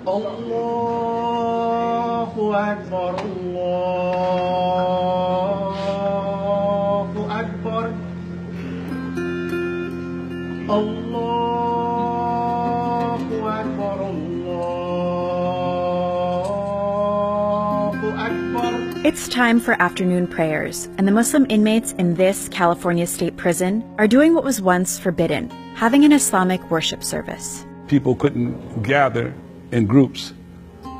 Allahu Akbar, Allahu Akbar, Allahu Akbar, Allahu Akbar. It's time for afternoon prayers, and the Muslim inmates in this California state prison are doing what was once forbidden, having an Islamic worship service. People couldn't gather in groups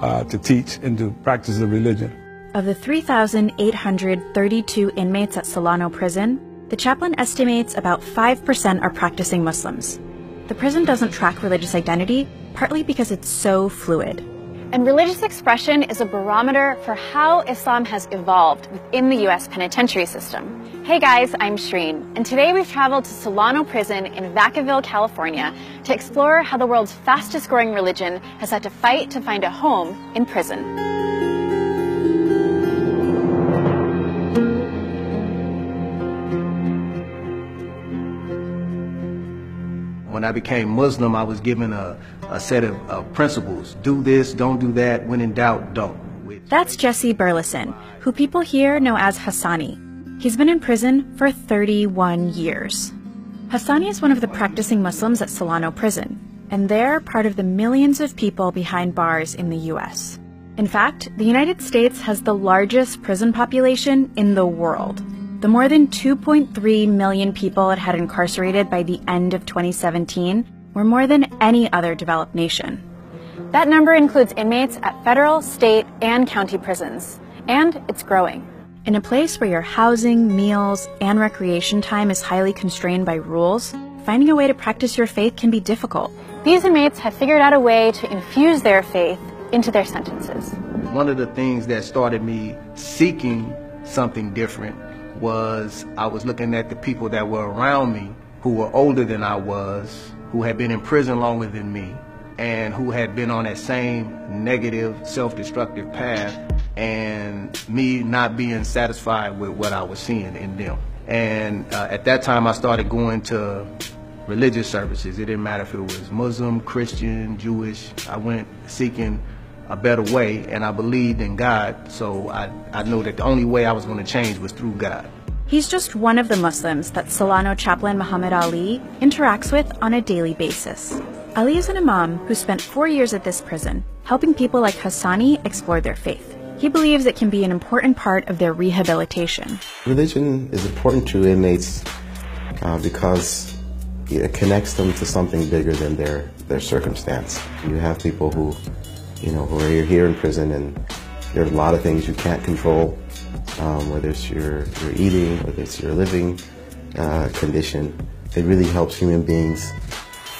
to teach and to practice the religion. Of the 3,832 inmates at Solano Prison, the chaplain estimates about 5% are practicing Muslims. The prison doesn't track religious identity, partly because it's so fluid. And religious expression is a barometer for how Islam has evolved within the U.S. penitentiary system. Hey guys, I'm Shreen, and today we've traveled to Solano Prison in Vacaville, California to explore how the world's fastest growing religion has had to fight to find a home in prison. When I became Muslim, I was given a set of principles. Do this, don't do that. When in doubt, don't. That's Jesse Burleson, who people here know as Hassani. He's been in prison for 31 years. Hassani is one of the practicing Muslims at Solano Prison, and they're part of the millions of people behind bars in the U.S. In fact, the United States has the largest prison population in the world. The more than 2.3 million people it had incarcerated by the end of 2017 were more than any other developed nation. That number includes inmates at federal, state, and county prisons, and it's growing. In a place where your housing, meals, and recreation time is highly constrained by rules, finding a way to practice your faith can be difficult. These inmates have figured out a way to infuse their faith into their sentences. One of the things that started me seeking something different was I was looking at the people that were around me who were older than I was, who had been in prison longer than me, and who had been on that same negative, self-destructive path, and me not being satisfied with what I was seeing in them. And at that time I started going to religious services. It didn't matter if it was Muslim, Christian, Jewish. I went seeking a better way, and I believed in God, so I knew that the only way I was going to change was through God. He's just one of the Muslims that Solano chaplain Muhammad Ali interacts with on a daily basis. Ali is an imam who spent 4 years at this prison, helping people like Hassani explore their faith. He believes it can be an important part of their rehabilitation. Religion is important to inmates because it connects them to something bigger than their circumstance. You have people who are here in prison, and there are a lot of things you can't control, whether it's your eating, whether it's your living condition. It really helps human beings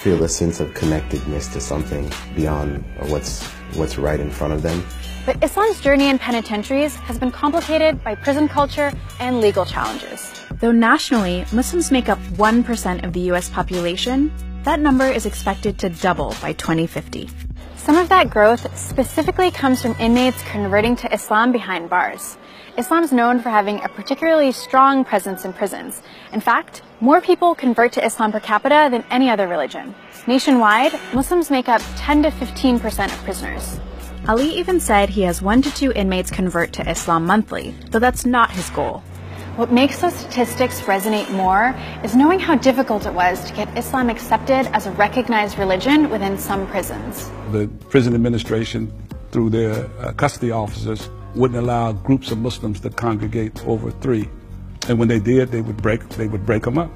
feel a sense of connectedness to something beyond what's right in front of them. But Islam's journey in penitentiaries has been complicated by prison culture and legal challenges. Though nationally, Muslims make up 1% of the U.S. population, that number is expected to double by 2050. Some of that growth specifically comes from inmates converting to Islam behind bars. Islam is known for having a particularly strong presence in prisons. In fact, more people convert to Islam per capita than any other religion. Nationwide, Muslims make up 10 to 15% of prisoners. Ali even said he has 1 to 2 inmates convert to Islam monthly, though that's not his goal. What makes those statistics resonate more is knowing how difficult it was to get Islam accepted as a recognized religion within some prisons. The prison administration, through their custody officers, wouldn't allow groups of Muslims to congregate over 3. And when they did, they would break them up.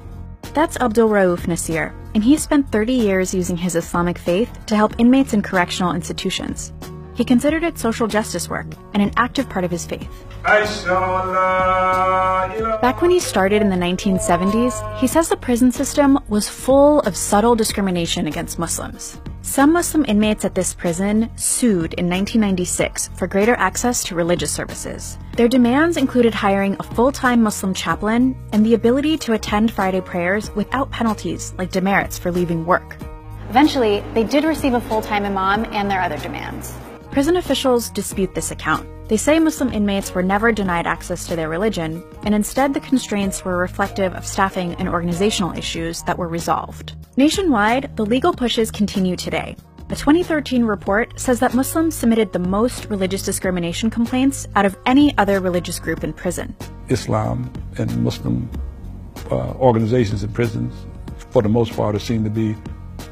That's Abdul Rauf Nasir, and he spent 30 years using his Islamic faith to help inmates in correctional institutions. He considered it social justice work and an active part of his faith. Back when he started in the 1970s, he says the prison system was full of subtle discrimination against Muslims. Some Muslim inmates at this prison sued in 1996 for greater access to religious services. Their demands included hiring a full-time Muslim chaplain and the ability to attend Friday prayers without penalties like demerits for leaving work. Eventually, they did receive a full-time imam and their other demands. Prison officials dispute this account. They say Muslim inmates were never denied access to their religion, and instead the constraints were reflective of staffing and organizational issues that were resolved. Nationwide, the legal pushes continue today. A 2013 report says that Muslims submitted the most religious discrimination complaints out of any other religious group in prison. Islam and Muslim organizations in prisons, for the most part, are seen to be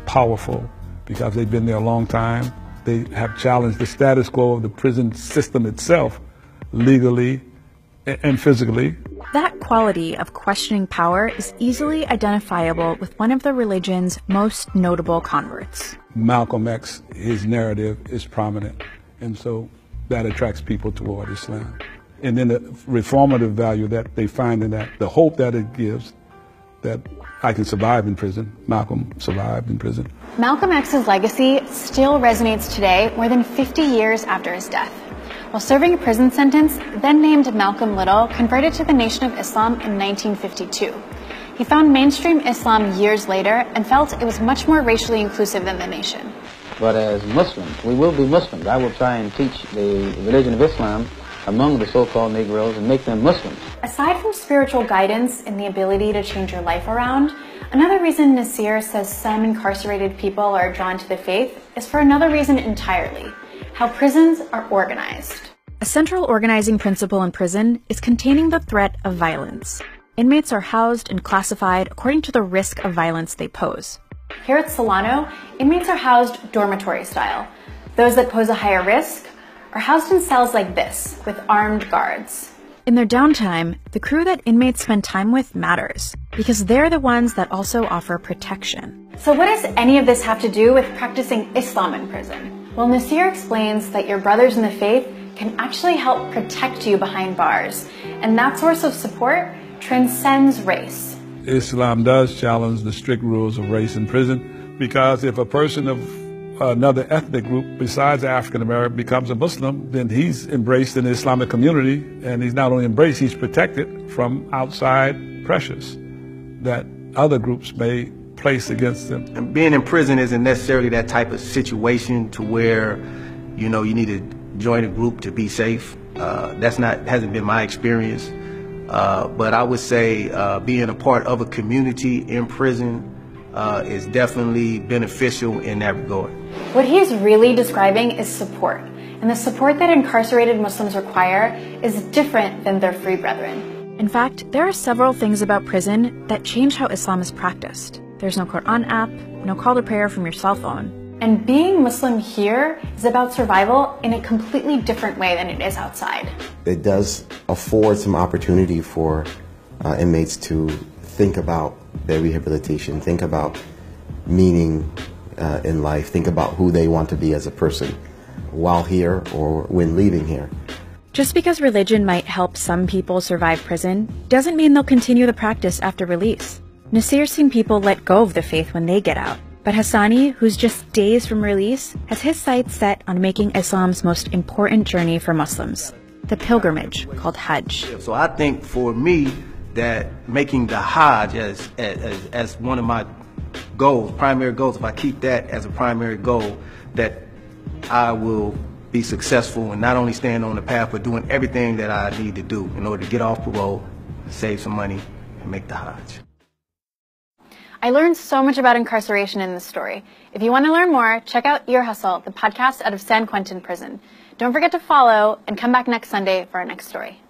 powerful because they've been there a long time. They have challenged the status quo of the prison system itself, legally and physically. That quality of questioning power is easily identifiable with one of the religion's most notable converts. Malcolm X, his narrative is prominent, and so that attracts people toward Islam. And then the reformative value that they find in that, the hope that it gives, that I can survive in prison. Malcolm survived in prison. Malcolm X's legacy still resonates today, more than 50 years after his death. While serving a prison sentence, then named Malcolm Little converted to the Nation of Islam in 1952. He found mainstream Islam years later and felt it was much more racially inclusive than the nation. But as Muslims, we will be Muslims. I will try and teach the religion of Islam among the so-called Negroes and make them Muslims. Aside from spiritual guidance and the ability to change your life around, another reason Nasir says some incarcerated people are drawn to the faith is for another reason entirely: how prisons are organized. A central organizing principle in prison is containing the threat of violence. Inmates are housed and classified according to the risk of violence they pose. Here at Solano, inmates are housed dormitory style. Those that pose a higher risk are housed in cells like this, with armed guards. In their downtime, the crew that inmates spend time with matters, because they're the ones that also offer protection. So what does any of this have to do with practicing Islam in prison? Well, Nasir explains that your brothers in the faith can actually help protect you behind bars, and that source of support transcends race. Islam does challenge the strict rules of race in prison, because if a person of another ethnic group besides African American becomes a Muslim, then he's embraced in the Islamic community, and he's not only embraced, he's protected from outside pressures that other groups may place against them. And being in prison isn't necessarily that type of situation to where, you know, you need to join a group to be safe. Hasn't been my experience. But I would say being a part of a community in prison is definitely beneficial in that regard. What he's really describing is support, and the support that incarcerated Muslims require is different than their free brethren. In fact, there are several things about prison that change how Islam is practiced. There's no Quran app, no call to prayer from your cell phone. And being Muslim here is about survival in a completely different way than it is outside. It does afford some opportunity for inmates to think about their rehabilitation, think about meaning in life, think about who they want to be as a person while here or when leaving here. Just because religion might help some people survive prison doesn't mean they'll continue the practice after release. Nasir's seen people let go of the faith when they get out. But Hassani, who's just days from release, has his sights set on making Islam's most important journey for Muslims, the pilgrimage called Hajj. So I think for me that making the Hajj as one of my goals, primary goals, if I keep that as a primary goal, that I will be successful in not only staying on the path, but doing everything that I need to do in order to get off parole, save some money, and make the Hajj. I learned so much about incarceration in this story. If you want to learn more, check out Ear Hustle, the podcast out of San Quentin Prison. Don't forget to follow and come back next Sunday for our next story.